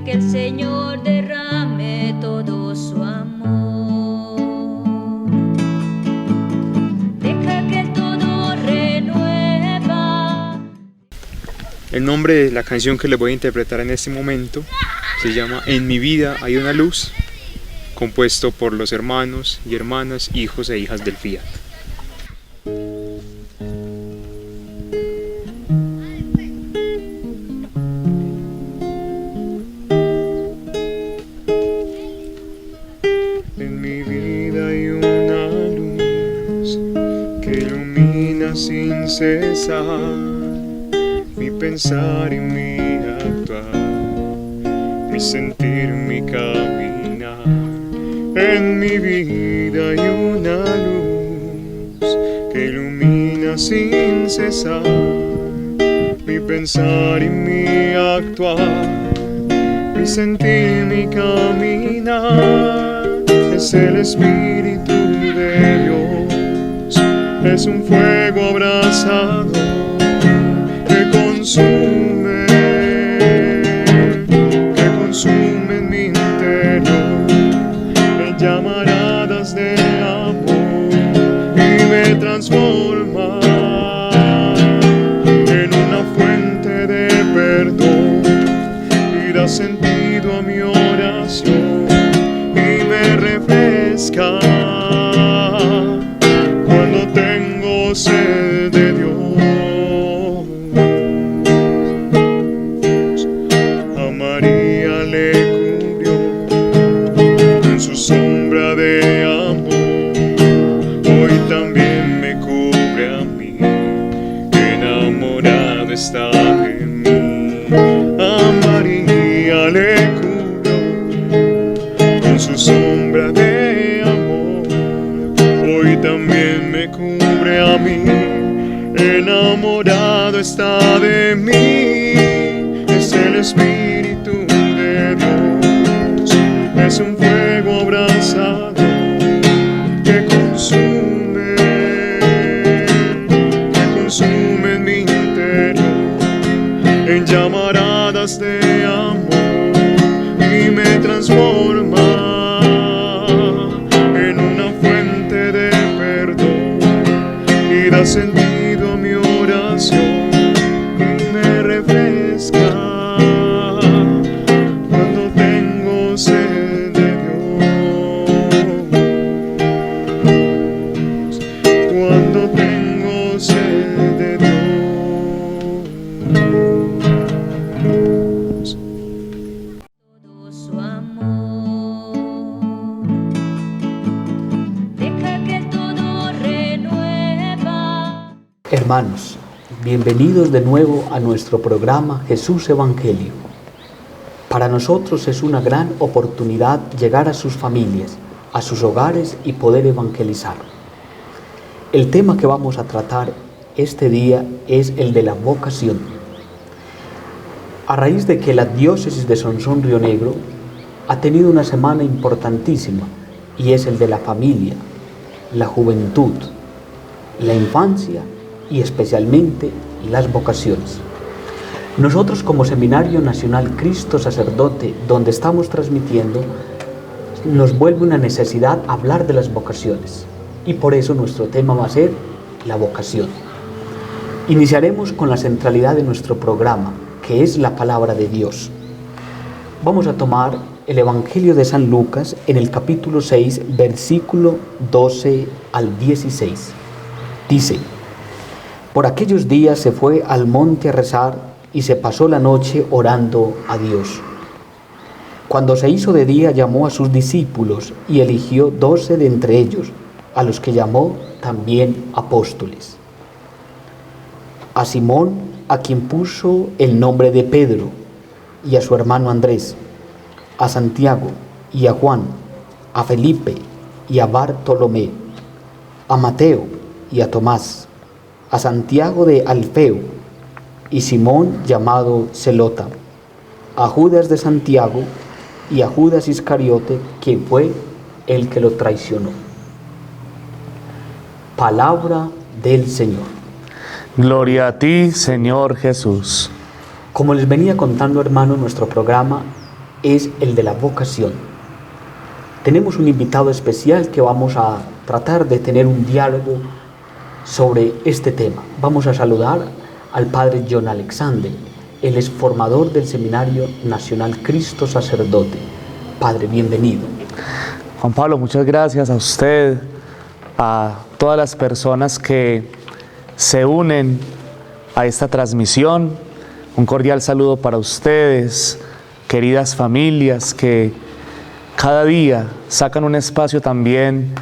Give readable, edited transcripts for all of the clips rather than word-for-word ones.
que el Señor derrame todo su amor. Deja que todo renueva. El nombre de la canción que les voy a interpretar en este momento se llama En mi vida hay una luz, compuesto por los hermanos y hermanas, hijos e hijas del Fiat. En mi vida hay una luz que ilumina sin cesar mi pensar y mi actuar, mi sentir, mi caminar. En mi vida hay una luz que ilumina sin cesar mi pensar y mi actuar, mi sentir, mi caminar. Es el Espíritu de Dios, es un fuego abrasador que consume en mi interior, en llamaradas de amor, y me transforma en una fuente de perdón, y da sentido a mi oración, y me refresca cuando tengo sed de Dios. A María le cubrió con su sombra de amor, hoy también me cubre a mí, enamorado está de mí. A María le cubrió con su sombra de amor, hoy también me cubre a mí, enamorado está de mí. Es el Espíritu de Dios, es un fuego abrasador que consume en mi interior, en llamaradas de amor, y me transforma en una fuente de perdón, y da sentido a mi oración, y me refresca cuando tengo sed de Dios, cuando tengo sed de Dios. Todo su amor. Deja que todo renueva. Hermanos, bienvenidos de nuevo a nuestro programa Jesús Evangelio. Para nosotros es una gran oportunidad llegar a sus familias, a sus hogares y poder evangelizar. El tema que vamos a tratar este día es el de la vocación. A raíz de que la diócesis de Sonsón Río Negro ha tenido una semana importantísima, y es el de la familia, la juventud, la infancia y especialmente las vocaciones. Nosotros como Seminario Nacional Cristo Sacerdote, donde estamos transmitiendo, nos vuelve una necesidad hablar de las vocaciones, y por eso nuestro tema va a ser la vocación. Iniciaremos con la centralidad de nuestro programa, que es la palabra de Dios. Vamos a tomar el Evangelio de San Lucas en el capítulo 6, versículo 12 al 16. Dice: por aquellos días se fue al monte a rezar y se pasó la noche orando a Dios. Cuando se hizo de día, llamó a sus discípulos y eligió 12 de entre ellos, a los que llamó también apóstoles. A Simón, a quien puso el nombre de Pedro, y a su hermano Andrés, a Santiago y a Juan, a Felipe y a Bartolomé, a Mateo y a Tomás, a Santiago de Alfeo y Simón llamado Zelota, a Judas de Santiago y a Judas Iscariote, quien fue el que lo traicionó. Palabra del Señor. Gloria a ti, Señor Jesús. Como les venía contando, hermanos, nuestro programa es el de la vocación. Tenemos un invitado especial que vamos a tratar de tener un diálogo sobre este tema. Vamos a saludar al padre John Alexander. Él es formador del Seminario Nacional Cristo Sacerdote. Padre, bienvenido. Juan Pablo, muchas gracias a usted, a todas las personas que se unen a esta transmisión. Un cordial saludo para ustedes, queridas familias que cada día sacan un espacio también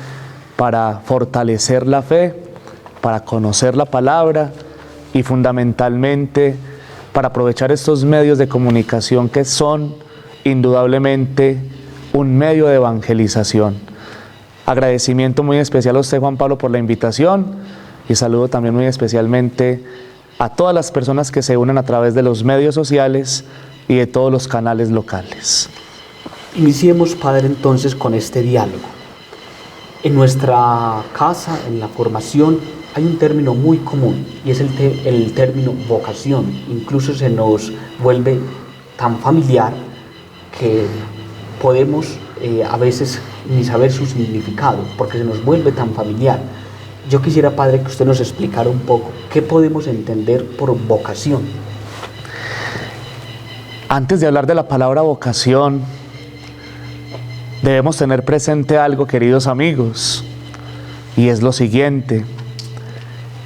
para fortalecer la fe, para conocer la palabra y fundamentalmente para aprovechar estos medios de comunicación que son indudablemente un medio de evangelización. Agradecimiento muy especial a usted, Juan Pablo, por la invitación y saludo también muy especialmente a todas las personas que se unen a través de los medios sociales y de todos los canales locales. Iniciemos, Padre, entonces con este diálogo. En nuestra casa, en la formación, hay un término muy común y es el término vocación. Incluso se nos vuelve tan familiar que podemos a veces ni saber su significado, porque se nos vuelve tan familiar. Yo quisiera, Padre, que usted nos explicara un poco qué podemos entender por vocación. Antes de hablar de la palabra vocación, debemos tener presente algo, queridos amigos, y es lo siguiente: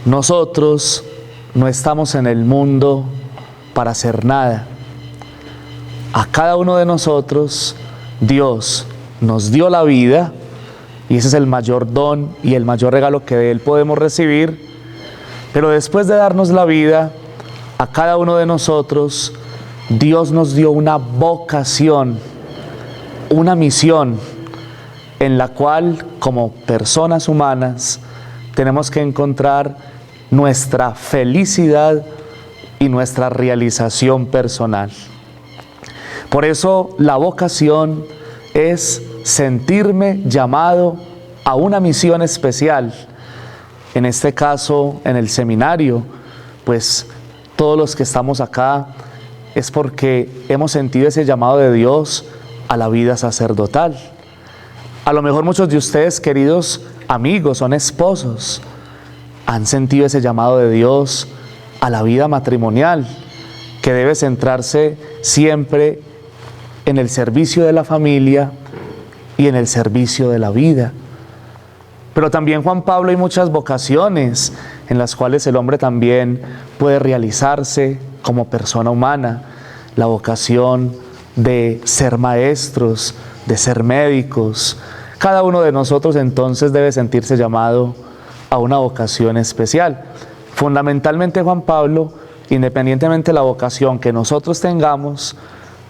nosotros no estamos en el mundo para hacer nada. A cada uno de nosotros Dios nos dio la vida y ese es el mayor don y el mayor regalo que de Él podemos recibir, pero después de darnos la vida, a cada uno de nosotros Dios nos dio una vocación, una misión en la cual como personas humanas tenemos que encontrar nuestra felicidad y nuestra realización personal. Por eso la vocación es sentirme llamado a una misión especial. En este caso, en el seminario, pues todos los que estamos acá es porque hemos sentido ese llamado de Dios a la vida sacerdotal. A lo mejor muchos de ustedes, queridos amigos, son esposos, han sentido ese llamado de Dios a la vida matrimonial, que debe centrarse siempre en el servicio de la familia y en el servicio de la vida. Pero también, Juan Pablo, hay muchas vocaciones en las cuales el hombre también puede realizarse como persona humana. La vocación de ser maestros, de ser médicos. Cada uno de nosotros entonces debe sentirse llamado a una vocación especial. Fundamentalmente, Juan Pablo, independientemente de la vocación que nosotros tengamos,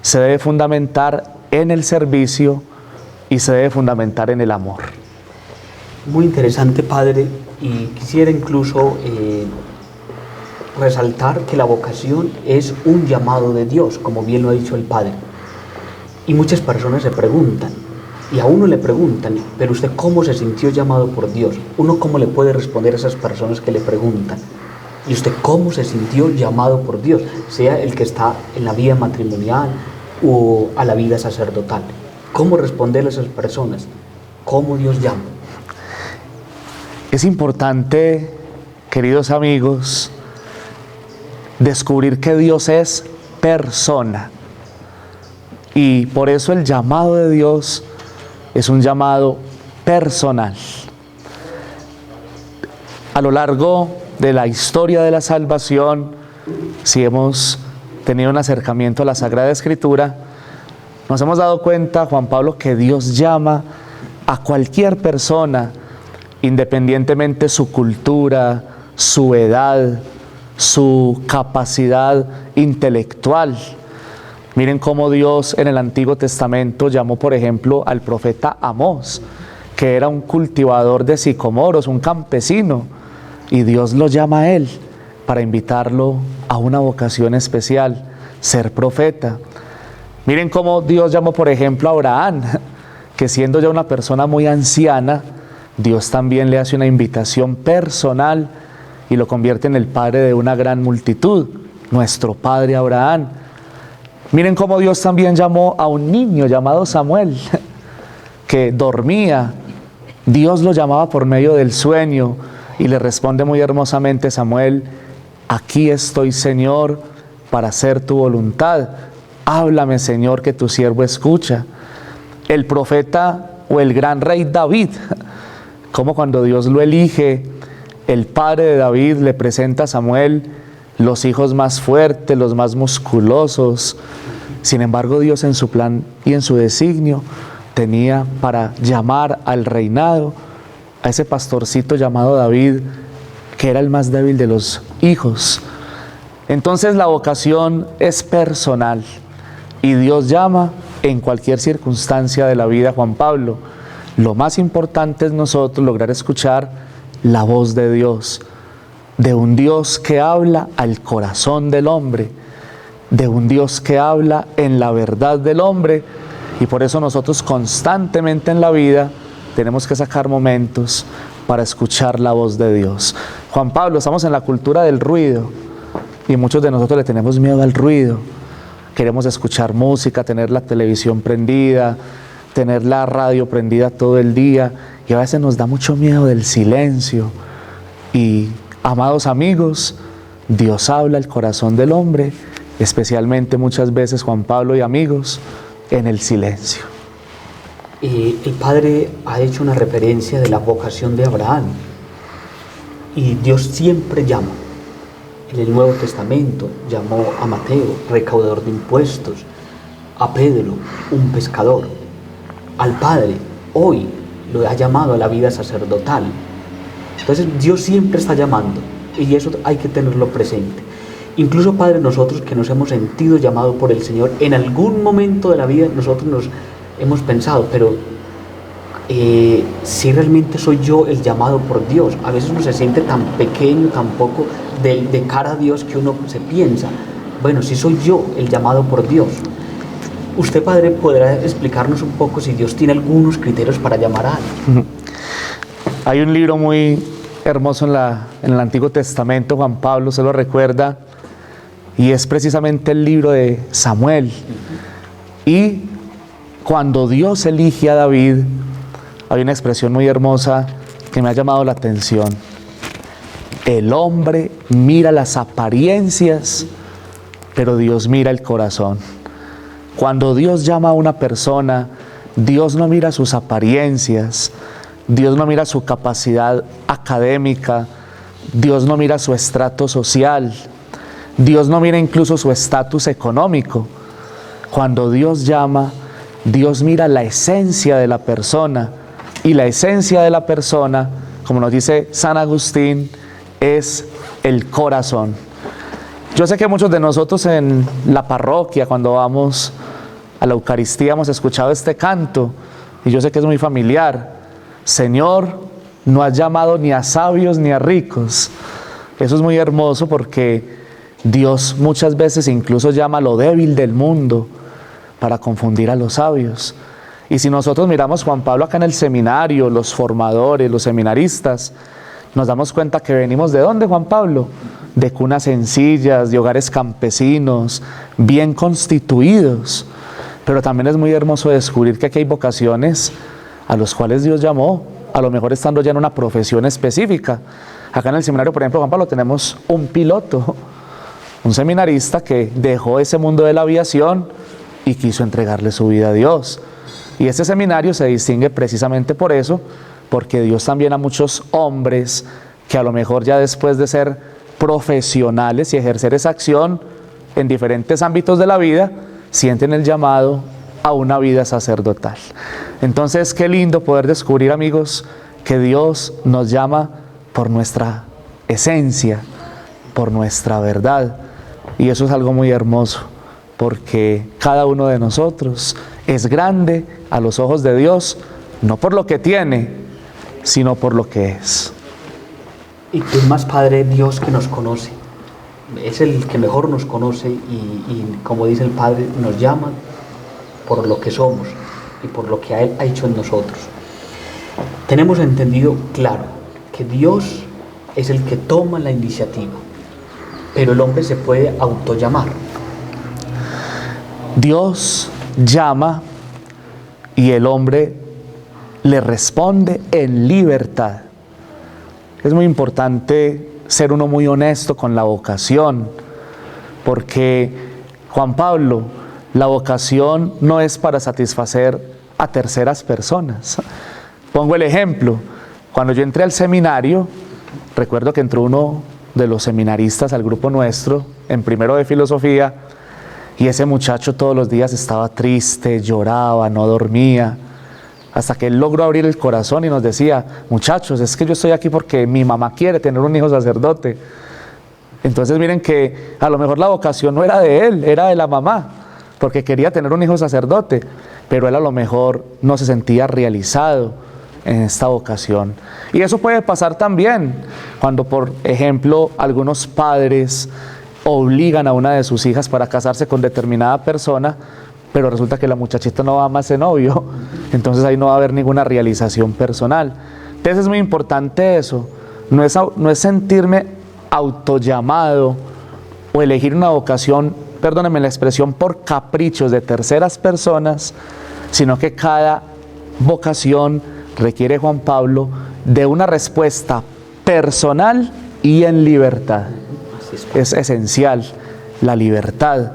se debe fundamentar en el servicio y se debe fundamentar en el amor. Muy interesante, Padre, y quisiera incluso resaltar que la vocación es un llamado de Dios, como bien lo ha dicho el Padre. Y muchas personas se preguntan, y a uno le preguntan, pero usted ¿cómo se sintió llamado por Dios? Uno ¿cómo le puede responder a esas personas que le preguntan? ¿Y usted cómo se sintió llamado por Dios? Sea el que está en la vida matrimonial o a la vida sacerdotal. ¿Cómo responderle a esas personas? ¿Cómo Dios llama? Es importante, queridos amigos, descubrir que Dios es persona. Y por eso el llamado de Dios es un llamado personal. A lo largo de la historia de la salvación, si hemos tenido un acercamiento a la Sagrada Escritura, nos hemos dado cuenta, Juan Pablo, que Dios llama a cualquier persona, independientemente su cultura, su edad, su capacidad intelectual. Miren cómo Dios en el Antiguo Testamento llamó, por ejemplo, al profeta Amós, que era un cultivador de sicomoros, un campesino, y Dios lo llama a él para invitarlo a una vocación especial, ser profeta. Miren cómo Dios llamó, por ejemplo, a Abraham, que siendo ya una persona muy anciana, Dios también le hace una invitación personal y lo convierte en el padre de una gran multitud, nuestro padre Abraham. Miren cómo Dios también llamó a un niño llamado Samuel, que dormía. Dios lo llamaba por medio del sueño y le responde muy hermosamente Samuel: aquí estoy, Señor, para hacer tu voluntad. Háblame, Señor, que tu siervo escucha. El profeta o el gran rey David, como cuando Dios lo elige, el padre de David le presenta a Samuel los hijos más fuertes, los más musculosos. Sin embargo, Dios en su plan y en su designio tenía para llamar al reinado a ese pastorcito llamado David, que era el más débil de los hijos. Entonces la vocación es personal y Dios llama en cualquier circunstancia de la vida, Juan Pablo. Lo más importante es nosotros lograr escuchar la voz de Dios, de un Dios que habla al corazón del hombre, de un Dios que habla en la verdad del hombre, y por eso nosotros constantemente en la vida tenemos que sacar momentos para escuchar la voz de Dios. Juan Pablo, estamos en la cultura del ruido y muchos de nosotros le tenemos miedo al ruido. Queremos escuchar música, tener la televisión prendida, tener la radio prendida todo el día, y a veces nos da mucho miedo del silencio. Y, amados amigos, Dios habla al corazón del hombre, especialmente muchas veces, Juan Pablo y amigos, en el silencio. El Padre ha hecho una referencia de la vocación de Abraham, y Dios siempre llama. En el Nuevo Testamento llamó a Mateo, recaudador de impuestos, a Pedro, un pescador. Al Padre, hoy lo ha llamado a la vida sacerdotal. Entonces Dios siempre está llamando, y eso hay que tenerlo presente. Incluso, Padre, nosotros que nos hemos sentido llamados por el Señor, en algún momento de la vida nosotros nos hemos pensado, pero si realmente soy yo el llamado por Dios. A veces uno se siente tan pequeño, tan poco de cara a Dios, que uno se piensa, bueno, si soy yo el llamado por Dios. Usted, Padre, podrá explicarnos un poco si Dios tiene algunos criterios para llamar a alguien. Hay un libro muy hermoso en el Antiguo Testamento, Juan Pablo se lo recuerda, y es precisamente el libro de Samuel. Y cuando Dios elige a David, hay una expresión muy hermosa que me ha llamado la atención. El hombre mira las apariencias, pero Dios mira el corazón. Cuando Dios llama a una persona, Dios no mira sus apariencias, Dios no mira su capacidad académica, Dios no mira su estrato social, Dios no mira incluso su estatus económico. Cuando Dios llama, Dios mira la esencia de la persona, y la esencia de la persona, como nos dice San Agustín, es el corazón. Yo sé que muchos de nosotros en la parroquia, cuando vamos a la Eucaristía, hemos escuchado este canto, y yo sé que es muy familiar. Señor, no has llamado ni a sabios ni a ricos. Eso es muy hermoso, porque Dios muchas veces incluso llama a lo débil del mundo para confundir a los sabios. Y si nosotros miramos, Juan Pablo, acá en el seminario, los formadores, los seminaristas, nos damos cuenta que venimos ¿de dónde, Juan Pablo? De cunas sencillas, de hogares campesinos, bien constituidos. Pero también es muy hermoso descubrir que aquí hay vocaciones a los cuales Dios llamó, a lo mejor estando ya en una profesión específica. Acá en el seminario, por ejemplo, Juan Pablo, tenemos un piloto, un seminarista que dejó ese mundo de la aviación y quiso entregarle su vida a Dios. Y este seminario se distingue precisamente por eso, porque Dios también a muchos hombres que a lo mejor ya después de ser profesionales y ejercer esa acción en diferentes ámbitos de la vida, sienten el llamado a una vida sacerdotal. Entonces, qué lindo poder descubrir, amigos, que Dios nos llama por nuestra esencia, por nuestra verdad. Y eso es algo muy hermoso, porque cada uno de nosotros es grande a los ojos de Dios, no por lo que tiene, sino por lo que es. Y quién más, Padre, Dios, que nos conoce. Es el que mejor nos conoce, y como dice el Padre, nos llama por lo que somos y por lo que Él ha hecho en nosotros. Tenemos entendido claro que Dios es el que toma la iniciativa, pero el hombre se puede autollamar. Dios llama y el hombre le responde en libertad. Es muy importante ser uno muy honesto con la vocación, porque Juan Pablo, la vocación no es para satisfacer a terceras personas. Pongo el ejemplo, cuando yo entré al seminario, recuerdo que entró uno de los seminaristas al grupo nuestro, en primero de filosofía, y ese muchacho todos los días estaba triste, lloraba, no dormía, hasta que él logró abrir el corazón y nos decía: muchachos, es que yo estoy aquí porque mi mamá quiere tener un hijo sacerdote. Entonces miren que a lo mejor la vocación no era de él, era de la mamá, porque quería tener un hijo sacerdote, pero él a lo mejor no se sentía realizado en esta vocación. Y eso puede pasar también cuando, por ejemplo, algunos padres obligan a una de sus hijas para casarse con determinada persona, pero resulta que la muchachita no ama a ese novio, entonces ahí no va a haber ninguna realización personal. Entonces es muy importante eso, no es sentirme autollamado o elegir una vocación, perdónenme la expresión, por caprichos de terceras personas, sino que cada vocación requiere, Juan Pablo, de una respuesta personal y en libertad. Es esencial la libertad,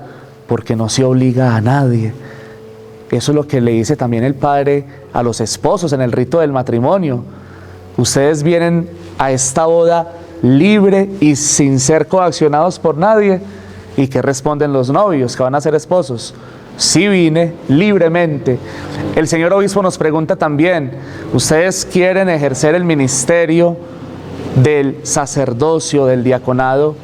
porque no se obliga a nadie. Eso es lo que le dice también el Padre a los esposos en el rito del matrimonio. Ustedes vienen a esta boda libre y sin ser coaccionados por nadie. ¿Y qué responden los novios que van a ser esposos? Sí vine libremente. El señor obispo nos pregunta también: ¿ustedes quieren ejercer el ministerio del sacerdocio, del diaconado,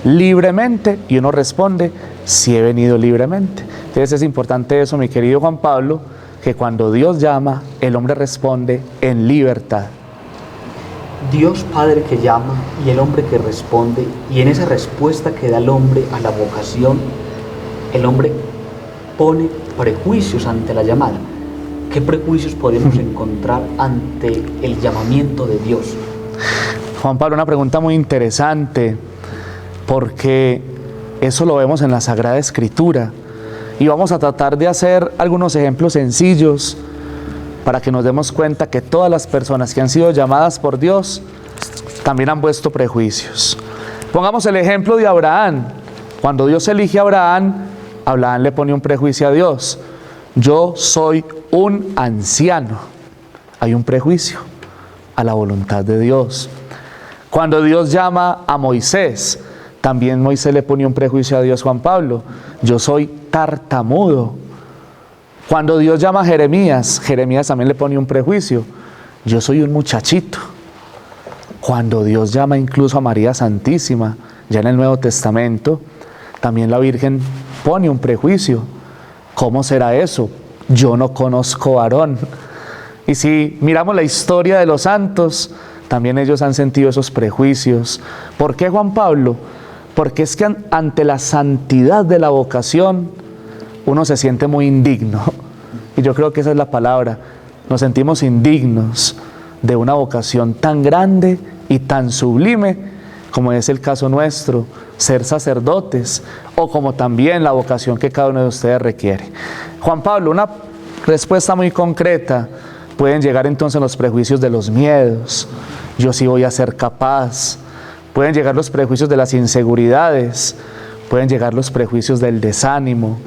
libremente? Y uno responde: sí he venido libremente. Entonces es importante eso, mi querido Juan Pablo, que cuando Dios llama, el hombre responde en libertad. Dios Padre que llama y el hombre que responde, y en esa respuesta que da el hombre a la vocación, el hombre pone prejuicios ante la llamada. ¿Qué prejuicios podemos encontrar ante el llamamiento de Dios? Juan Pablo, una pregunta muy interesante, porque eso lo vemos en la Sagrada Escritura, y vamos a tratar de hacer algunos ejemplos sencillos para que nos demos cuenta que todas las personas que han sido llamadas por Dios también han puesto prejuicios. Pongamos el ejemplo de Abraham. Cuando Dios elige a Abraham, Abraham le pone un prejuicio a Dios: yo soy un anciano. Hay un prejuicio a la voluntad de Dios. Cuando Dios llama a Moisés, también Moisés le pone un prejuicio a Dios, Juan Pablo: yo soy tartamudo. Cuando Dios llama a Jeremías, Jeremías también le pone un prejuicio: yo soy un muchachito. Cuando Dios llama incluso a María Santísima, ya en el Nuevo Testamento, también la Virgen pone un prejuicio: ¿cómo será eso? Yo no conozco varón. Y si miramos la historia de los santos, también ellos han sentido esos prejuicios. ¿Por qué, Juan Pablo? Porque es que ante la santidad de la vocación, uno se siente muy indigno. Y yo creo que esa es la palabra. Nos sentimos indignos de una vocación tan grande y tan sublime como es el caso nuestro, ser sacerdotes, o como también la vocación que cada uno de ustedes requiere. Juan Pablo, una respuesta muy concreta. Pueden llegar entonces los prejuicios de los miedos: yo sí voy a ser capaz. Pueden llegar los prejuicios de las inseguridades, pueden llegar los prejuicios del desánimo.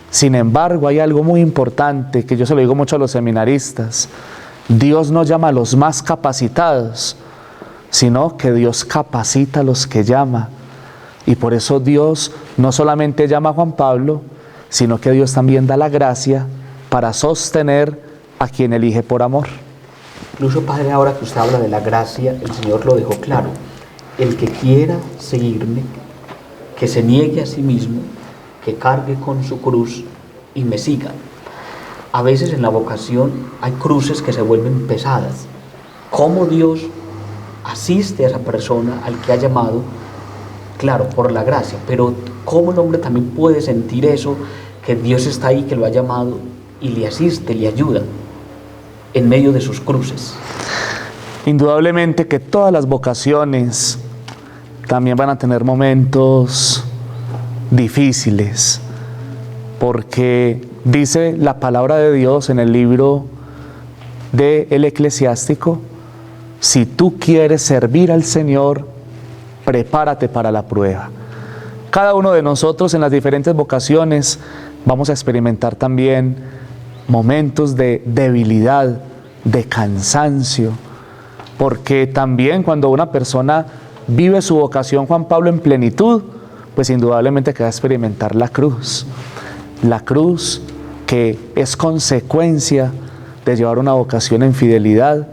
Sin embargo, hay algo muy importante que yo se lo digo mucho a los seminaristas: Dios no llama a los más capacitados, sino que Dios capacita a los que llama. Y por eso Dios no solamente llama a Juan Pablo, sino que Dios también da la gracia para sostener a quien elige por amor. Incluso, Padre, ahora que usted habla de la gracia, el Señor lo dejó claro: el que quiera seguirme, que se niegue a sí mismo, que cargue con su cruz y me siga. A veces en la vocación hay cruces que se vuelven pesadas. ¿Cómo Dios asiste a esa persona al que ha llamado? Claro, por la gracia, pero ¿cómo el hombre también puede sentir eso, que Dios está ahí, que lo ha llamado y le asiste, le ayuda en medio de sus cruces? Indudablemente que todas las vocaciones también van a tener momentos difíciles, porque dice la palabra de Dios en el libro del Eclesiástico: si tú quieres servir al Señor, prepárate para la prueba. Cada uno de nosotros en las diferentes vocaciones vamos a experimentar también momentos de debilidad, de cansancio, porque también cuando una persona vive su vocación, Juan Pablo, en plenitud, pues indudablemente que va a experimentar la cruz que es consecuencia de llevar una vocación en fidelidad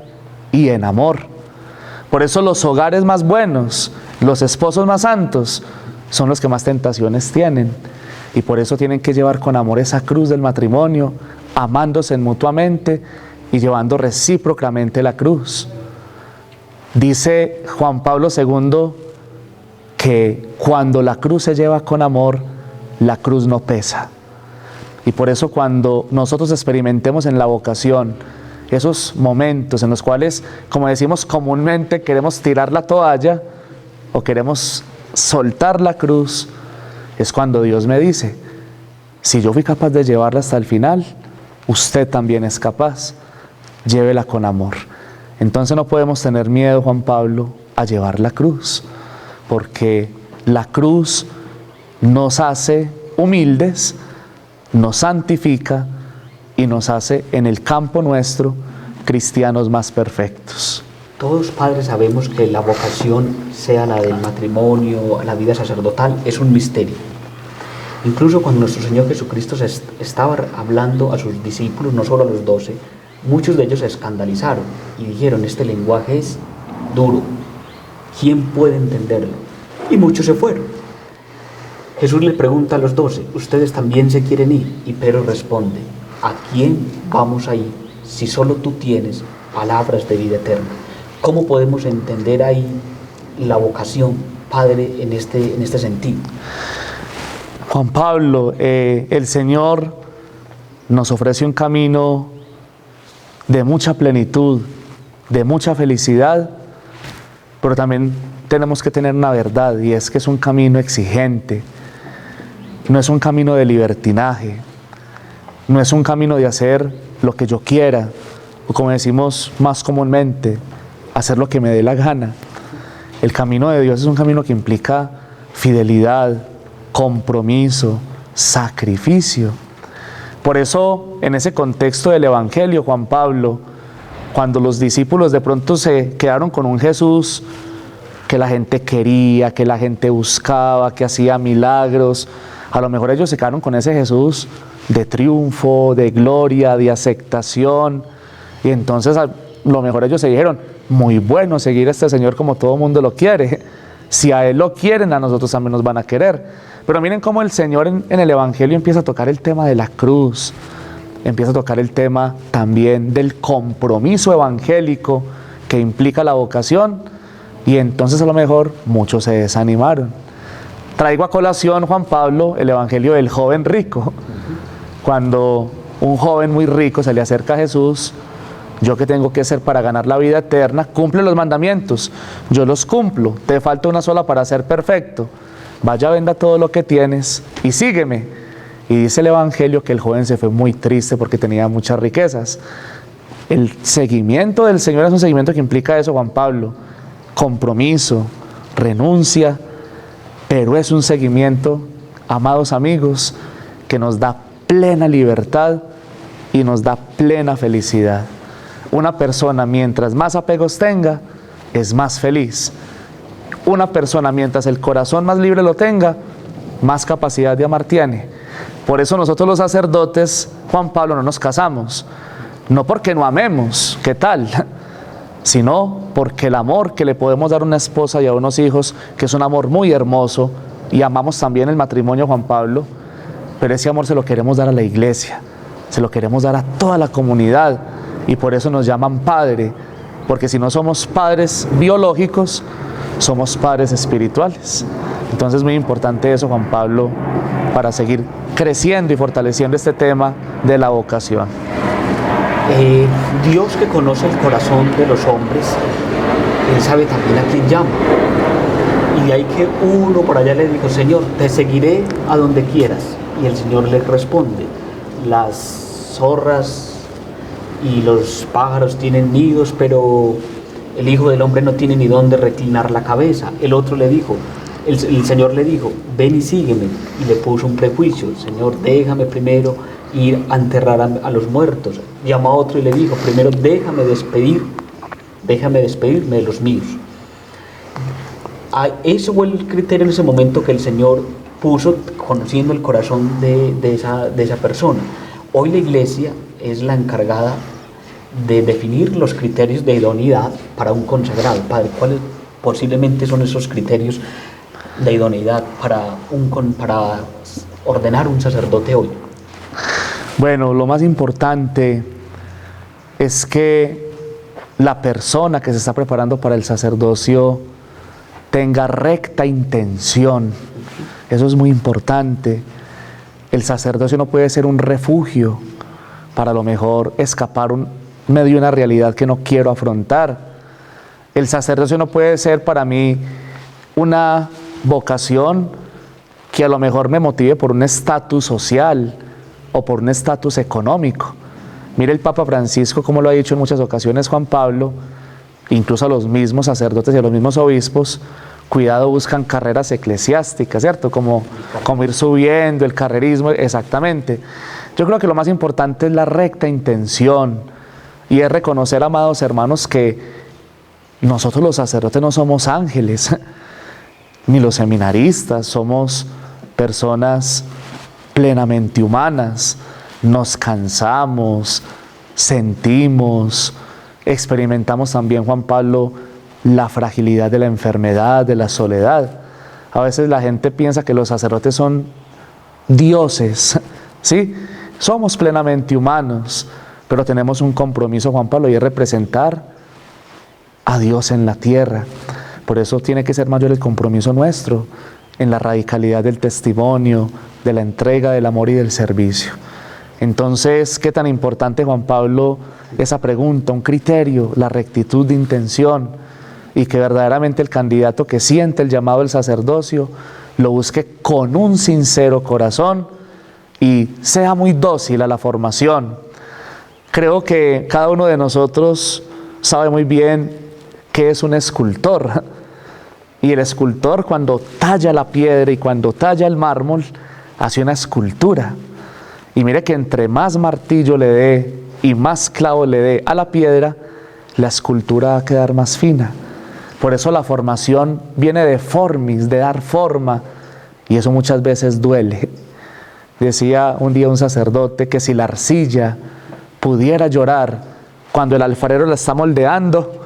y en amor. Por eso los hogares más buenos, los esposos más santos, son los que más tentaciones tienen, y por eso tienen que llevar con amor esa cruz del matrimonio, amándose mutuamente y llevando recíprocamente la cruz. Dice Juan Pablo II que cuando la cruz se lleva con amor, la cruz no pesa. Y por eso cuando nosotros experimentemos en la vocación esos momentos en los cuales, como decimos comúnmente, queremos tirar la toalla o queremos soltar la cruz, es cuando Dios me dice: si yo fui capaz de llevarla hasta el final, usted también es capaz, llévela con amor. Entonces no podemos tener miedo, Juan Pablo, a llevar la cruz, porque la cruz nos hace humildes, nos santifica y nos hace en el campo nuestro cristianos más perfectos. Todos, padres, sabemos que la vocación, sea la del matrimonio, la vida sacerdotal, es un misterio. Incluso cuando nuestro Señor Jesucristo estaba hablando a sus discípulos, no solo a los 12, muchos de ellos se escandalizaron y dijeron: este lenguaje es duro, ¿quién puede entenderlo? Y muchos se fueron. Jesús le pregunta a los 12: ¿ustedes también se quieren ir? Y Pedro responde: ¿a quién vamos a ir si solo tú tienes palabras de vida eterna? ¿Cómo podemos entender ahí la vocación, Padre, en este sentido? Juan Pablo, el Señor nos ofrece un camino de mucha plenitud, de mucha felicidad, pero también tenemos que tener una verdad, y es que es un camino exigente. No es un camino de libertinaje, no es un camino de hacer lo que yo quiera, o como decimos más comúnmente, hacer lo que me dé la gana. El camino de Dios es un camino que implica fidelidad, compromiso, sacrificio. Por eso, en ese contexto del Evangelio, Juan Pablo, cuando los discípulos de pronto se quedaron con un Jesús que la gente quería, que la gente buscaba, que hacía milagros, a lo mejor ellos se quedaron con ese Jesús de triunfo, de gloria, de aceptación, y entonces a lo mejor ellos se dijeron: muy bueno seguir a este Señor como todo mundo lo quiere. Si a Él lo quieren, a nosotros también nos van a querer. Pero miren cómo el Señor en el Evangelio empieza a tocar el tema de la cruz, empieza a tocar el tema también del compromiso evangélico que implica la vocación, y entonces a lo mejor muchos se desanimaron. Traigo a colación, Juan Pablo, el Evangelio del joven rico. Cuando un joven muy rico se le acerca a Jesús: ¿yo qué tengo que hacer para ganar la vida eterna? Cumple los mandamientos. Yo los cumplo. Te falta una sola para ser perfecto. Vaya, venda todo lo que tienes y sígueme. Y dice el Evangelio que el joven se fue muy triste porque tenía muchas riquezas. El seguimiento del Señor es un seguimiento que implica eso, Juan Pablo: compromiso, renuncia, pero es un seguimiento, amados amigos, que nos da plena libertad y nos da plena felicidad. Una persona, mientras más apegos tenga, es más feliz. Una persona, mientras el corazón más libre lo tenga, más capacidad de amar tiene. Por eso nosotros los sacerdotes, Juan Pablo, no nos casamos, no porque no amemos, ¿qué tal?, sino porque el amor que le podemos dar a una esposa y a unos hijos, que es un amor muy hermoso, y amamos también el matrimonio, Juan Pablo, pero ese amor se lo queremos dar a la iglesia, se lo queremos dar a toda la comunidad, y por eso nos llaman padre, porque si no somos padres biológicos, somos padres espirituales. Entonces es muy importante eso, Juan Pablo, para seguir creciendo y fortaleciendo este tema de la vocación. Dios, que conoce el corazón de los hombres, Él sabe también a quién llama. Y de ahí que uno por allá le dijo: Señor, te seguiré a donde quieras. Y el Señor les responde: las zorras y los pájaros tienen nidos, pero el Hijo del Hombre no tiene ni dónde reclinar la cabeza. El otro le dijo, el Señor le dijo: ven y sígueme. Y le puso un prejuicio: Señor, déjame primero ir a enterrar a los muertos. Llamó a otro y le dijo: primero déjame despedirme de los míos. Eso fue el criterio en ese momento que el Señor puso, conociendo el corazón de esa persona. Hoy la Iglesia es la encargada de definir los criterios de idoneidad para un consagrado. Padre, ¿cuáles posiblemente son esos criterios de idoneidad para ordenar un sacerdote hoy? Bueno, lo más importante es que la persona que se está preparando para el sacerdocio tenga recta intención. Eso es muy importante. El sacerdocio no puede ser un refugio para a lo mejor escapar medio de una realidad que no quiero afrontar. El sacerdocio no puede ser para mí una vocación que a lo mejor me motive por un estatus social o por un estatus económico. Mire el Papa Francisco, como lo ha dicho en muchas ocasiones Juan Pablo, incluso a los mismos sacerdotes y a los mismos obispos: cuidado, buscan carreras eclesiásticas, ¿cierto? Como ir subiendo, el carrerismo, exactamente. Yo creo que lo más importante es la recta intención, y es reconocer, amados hermanos, que nosotros los sacerdotes no somos ángeles, ni los seminaristas, somos personas plenamente humanas. Nos cansamos, sentimos, experimentamos también, Juan Pablo, la fragilidad de la enfermedad, de la soledad. A veces la gente piensa que los sacerdotes son dioses, ¿sí? Somos plenamente humanos, pero tenemos un compromiso, Juan Pablo, y es representar a Dios en la tierra. Por eso tiene que ser mayor el compromiso nuestro en la radicalidad del testimonio, de la entrega, del amor y del servicio. Entonces, ¿qué tan importante, Juan Pablo, esa pregunta, un criterio, la rectitud de intención, y que verdaderamente el candidato que siente el llamado del sacerdocio lo busque con un sincero corazón y sea muy dócil a la formación? Creo que cada uno de nosotros sabe muy bien qué es un escultor. Y el escultor, cuando talla la piedra y cuando talla el mármol, hace una escultura. Y mire que entre más martillo le dé y más clavo le dé a la piedra, la escultura va a quedar más fina. Por eso la formación viene de formis, de dar forma, y eso muchas veces duele. Decía un día un sacerdote que si la arcilla pudiera llorar cuando el alfarero la está moldeando,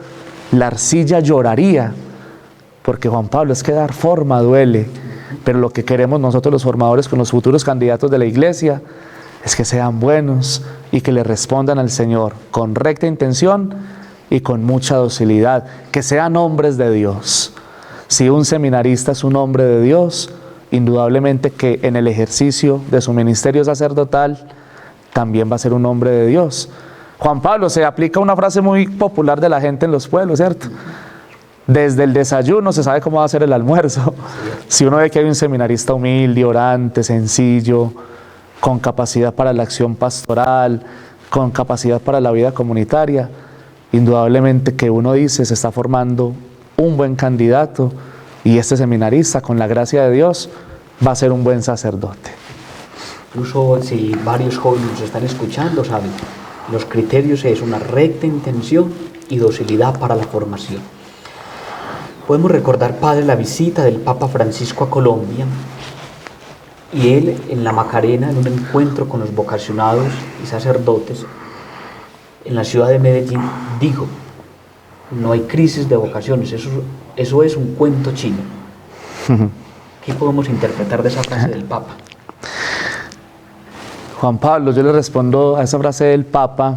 la arcilla lloraría. Porque, Juan Pablo, es que dar forma duele, pero lo que queremos nosotros los formadores con los futuros candidatos de la Iglesia es que sean buenos y que le respondan al Señor con recta intención y con mucha docilidad, que sean hombres de Dios. Si un seminarista es un hombre de Dios, indudablemente que en el ejercicio de su ministerio sacerdotal también va a ser un hombre de Dios. Juan Pablo, se aplica una frase muy popular de la gente en los pueblos, ¿cierto? Desde el desayuno se sabe cómo va a ser el almuerzo. Si uno ve que hay un seminarista humilde, orante, sencillo, con capacidad para la acción pastoral, con capacidad para la vida comunitaria, indudablemente que uno dice se está formando un buen candidato, y este seminarista, con la gracia de Dios, va a ser un buen sacerdote. Incluso si varios jóvenes nos están escuchando, saben, los criterios es una recta intención y docilidad para la formación. Podemos recordar, Padre, la visita del Papa Francisco a Colombia, y él en la Macarena, en un encuentro con los vocacionados y sacerdotes en la ciudad de Medellín, dijo: no hay crisis de vocaciones, eso es un cuento chino. ¿Qué podemos interpretar de esa frase del Papa? Juan Pablo, yo le respondo a esa frase del Papa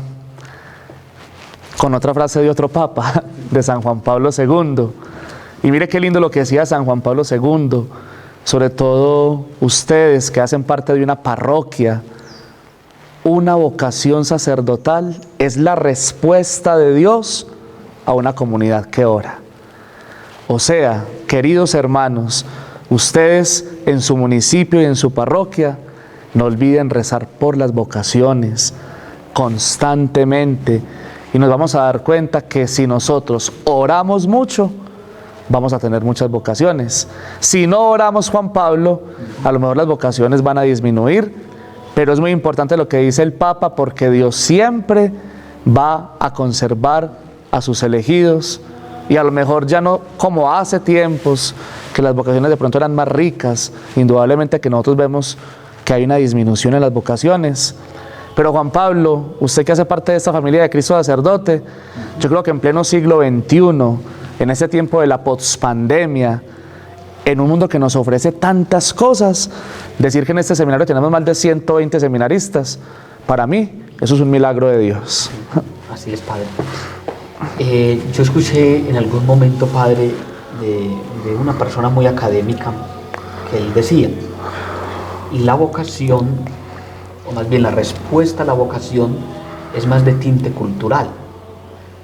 con otra frase de otro Papa, de San Juan Pablo II. Y mire qué lindo lo que decía San Juan Pablo II, sobre todo ustedes que hacen parte de una parroquia. Una vocación sacerdotal es la respuesta de Dios a una comunidad que ora. O sea, queridos hermanos, ustedes en su municipio y en su parroquia no olviden rezar por las vocaciones constantemente, y nos vamos a dar cuenta que si nosotros oramos mucho, vamos a tener muchas vocaciones. Si no oramos, Juan Pablo, a lo mejor las vocaciones van a disminuir, pero es muy importante lo que dice el Papa, porque Dios siempre va a conservar a sus elegidos, y a lo mejor ya no como hace tiempos, que las vocaciones de pronto eran más ricas, indudablemente que nosotros vemos que hay una disminución en las vocaciones. Pero Juan Pablo, usted que hace parte de esta familia de Cristo sacerdote, yo creo que en pleno siglo XXI, en este tiempo de la pospandemia, en un mundo que nos ofrece tantas cosas, decir que en este seminario tenemos más de 120 seminaristas, para mí eso es un milagro de Dios. Así es, Padre. Yo escuché en algún momento, Padre, de una persona muy académica, que él decía, la vocación, o más bien la respuesta a la vocación, es más de tinte cultural.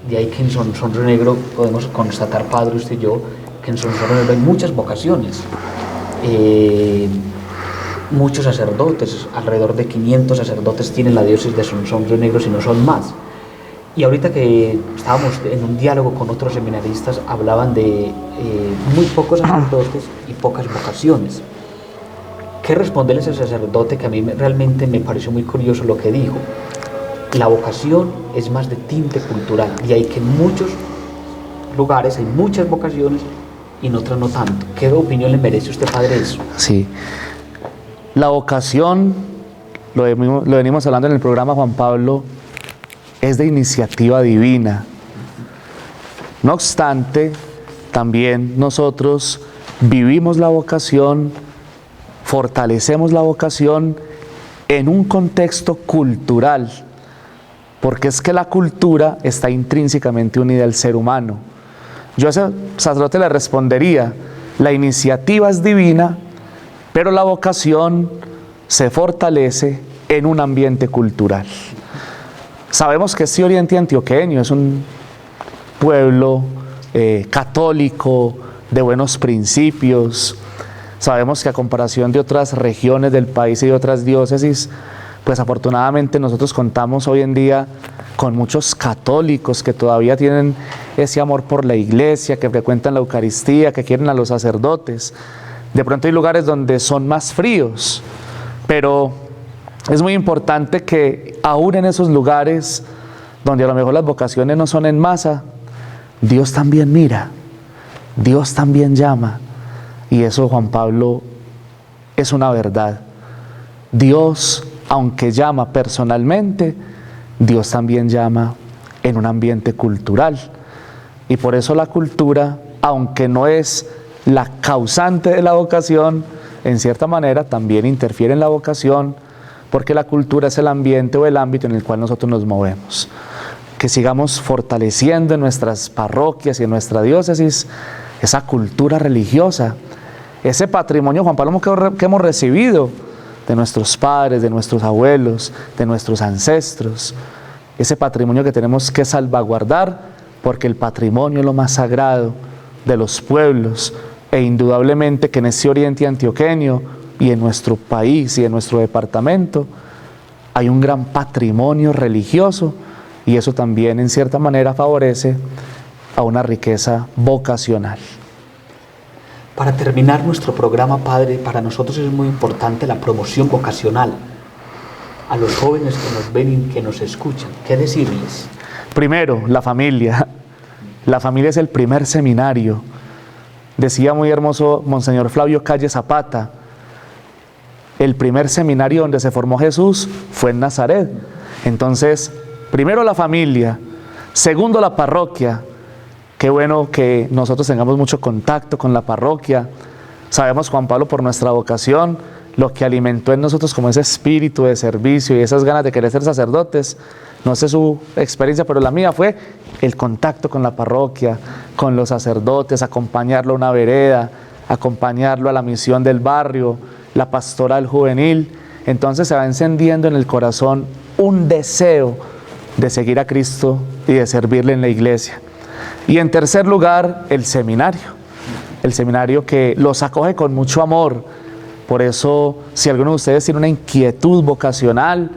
De ahí que en Sonso Negro podemos constatar, Padre, usted y yo, que en Sonso Negro hay muchas vocaciones, muchos sacerdotes, alrededor de 500 sacerdotes tienen la diócesis de Sonso Negro, si no son más. Y ahorita que estábamos en un diálogo con otros seminaristas, hablaban de muy pocos sacerdotes y pocas vocaciones. ¿Qué responderle a ese sacerdote que a mí realmente me pareció muy curioso lo que dijo? La vocación es más de tinte cultural, y hay que en muchos lugares hay muchas vocaciones y en otras no tanto. ¿Qué opinión le merece usted, Padre, eso? Sí, la vocación, lo venimos hablando en el programa, Juan Pablo, es de iniciativa divina. No obstante, también nosotros vivimos la vocación, fortalecemos la vocación en un contexto cultural, porque es que la cultura está intrínsecamente unida al ser humano. Yo a ese sacerdote le respondería, la iniciativa es divina, pero la vocación se fortalece en un ambiente cultural. Sabemos que este Oriente Antioqueño es un pueblo católico, de buenos principios. Sabemos que a comparación de otras regiones del país y de otras diócesis, pues afortunadamente nosotros contamos hoy en día con muchos católicos que todavía tienen ese amor por la iglesia, que frecuentan la Eucaristía, que quieren a los sacerdotes. De pronto hay lugares donde son más fríos, pero es muy importante que aún en esos lugares donde a lo mejor las vocaciones no son en masa, Dios también mira, Dios también llama. Y eso, Juan Pablo, es una verdad. Dios, aunque llama personalmente, Dios también llama en un ambiente cultural. Y por eso la cultura, aunque no es la causante de la vocación, en cierta manera también interfiere en la vocación, porque la cultura es el ambiente o el ámbito en el cual nosotros nos movemos. Que sigamos fortaleciendo en nuestras parroquias y en nuestra diócesis esa cultura religiosa, ese patrimonio, Juan Pablo, que hemos recibido de nuestros padres, de nuestros abuelos, de nuestros ancestros, ese patrimonio que tenemos que salvaguardar, porque el patrimonio es lo más sagrado de los pueblos, e indudablemente que en ese Oriente Antioqueño y en nuestro país y en nuestro departamento hay un gran patrimonio religioso, y eso también en cierta manera favorece a una riqueza vocacional. Para terminar nuestro programa, Padre, para nosotros es muy importante la promoción vocacional. A los jóvenes que nos ven y que nos escuchan, ¿qué decirles? Primero, la familia. La familia es el primer seminario. Decía muy hermoso Monseñor Flavio Calle Zapata, el primer seminario donde se formó Jesús fue en Nazaret. Entonces, primero la familia, segundo la parroquia. Qué bueno que nosotros tengamos mucho contacto con la parroquia. Sabemos, Juan Pablo, por nuestra vocación, lo que alimentó en nosotros como ese espíritu de servicio y esas ganas de querer ser sacerdotes. No sé su experiencia, pero la mía fue el contacto con la parroquia, con los sacerdotes, acompañarlo a una vereda, acompañarlo a la misión del barrio, la pastoral juvenil. Entonces se va encendiendo en el corazón un deseo de seguir a Cristo y de servirle en la iglesia. Y en tercer lugar, el seminario que los acoge con mucho amor, Por eso, si alguno de ustedes tiene una inquietud vocacional,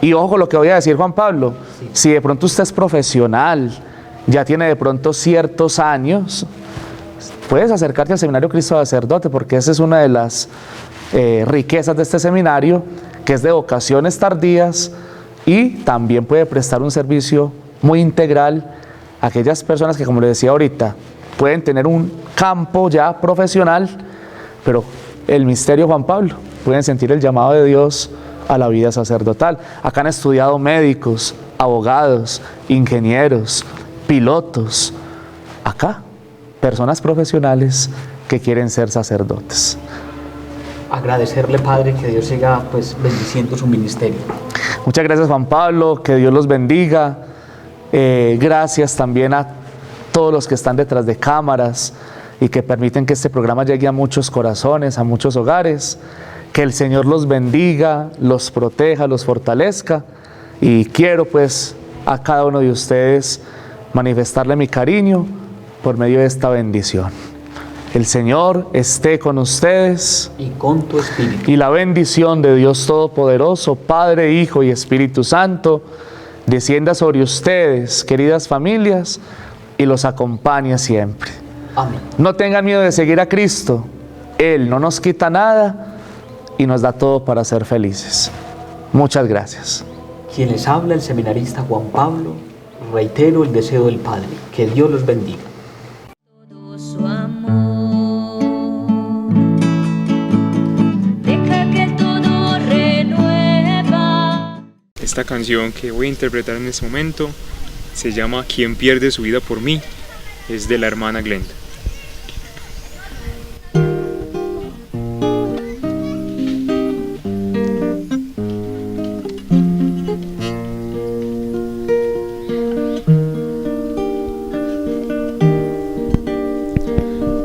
y ojo con lo que voy a decir, Juan Pablo, si de pronto usted es profesional, ya tiene de pronto ciertos años, puedes acercarte al Seminario Cristo Sacerdote, porque esa es una de las riquezas de este seminario, que es de vocaciones tardías, y también puede prestar un servicio muy integral a aquellas personas que, como le decía ahorita, pueden tener un campo ya profesional, pero el misterio Juan Pablo, pueden sentir el llamado de Dios a la vida sacerdotal. Acá han estudiado médicos, abogados, ingenieros, pilotos. Acá, personas profesionales que quieren ser sacerdotes. Agradecerle, Padre, que Dios siga pues bendiciendo su ministerio. Muchas gracias, Juan Pablo, que Dios los bendiga. Gracias también a todos los que están detrás de cámaras y que permiten que este programa llegue a muchos corazones, a muchos hogares. Que el Señor los bendiga, los proteja, los fortalezca. Y quiero pues a cada uno de ustedes manifestarle mi cariño por medio de esta bendición. El Señor esté con ustedes. Y con tu espíritu. Y la bendición de Dios Todopoderoso, Padre, Hijo y Espíritu Santo, descienda sobre ustedes, queridas familias, y los acompañe siempre. Amén. No tengan miedo de seguir a Cristo. Él no nos quita nada y nos da todo para ser felices. Muchas gracias. Quien les habla, el seminarista Juan Pablo, reitero el deseo del Padre, que Dios los bendiga. Todo su amor. Deja que todo renueva. Esta canción que voy a interpretar en este momento se llama ¿Quién pierde su vida por mí? Es de la hermana Glenda.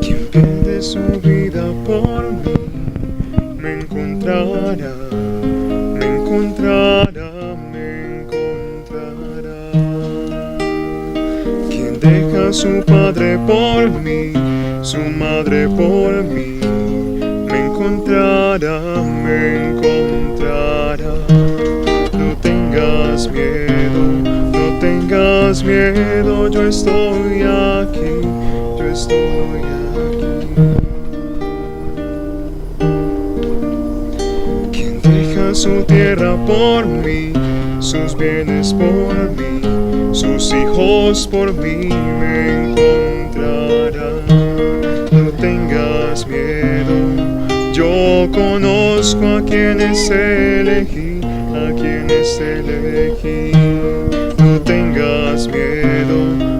Quien pierde su vida por mí me encontrará, me encontrará, me encontrará. Quien deja a su padre por mí, su madre por mí, me encontrará, me encontrará. No tengas miedo, no tengas miedo, yo estoy aquí, yo estoy aquí. Quien deja su tierra por mí, sus bienes por mí, sus hijos por mí, me encontrará. No tengas miedo, yo conozco a quienes elegí, a quienes elegí. No tengas miedo,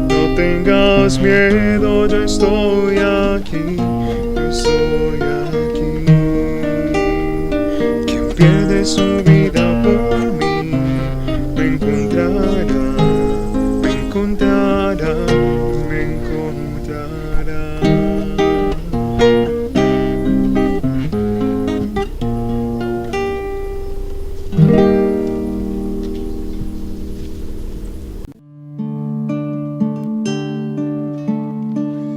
no tengas miedo, yo estoy aquí, yo estoy aquí. Quien pierde su vida por mí, me encontrará, me encontrará, me encontrará.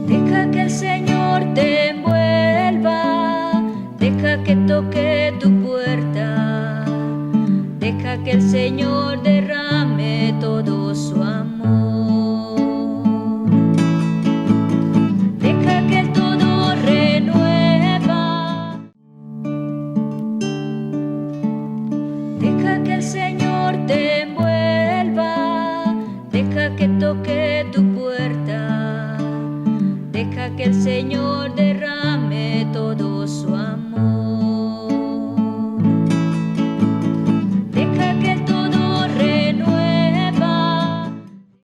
Deja que el Señor te envuelva, deja que toque tu puerta, deja que el Señor derrame todo su amor. Deja que Él todo renueva, deja que el Señor te envuelva, deja que toque tu puerta. Deja que el Señor derrame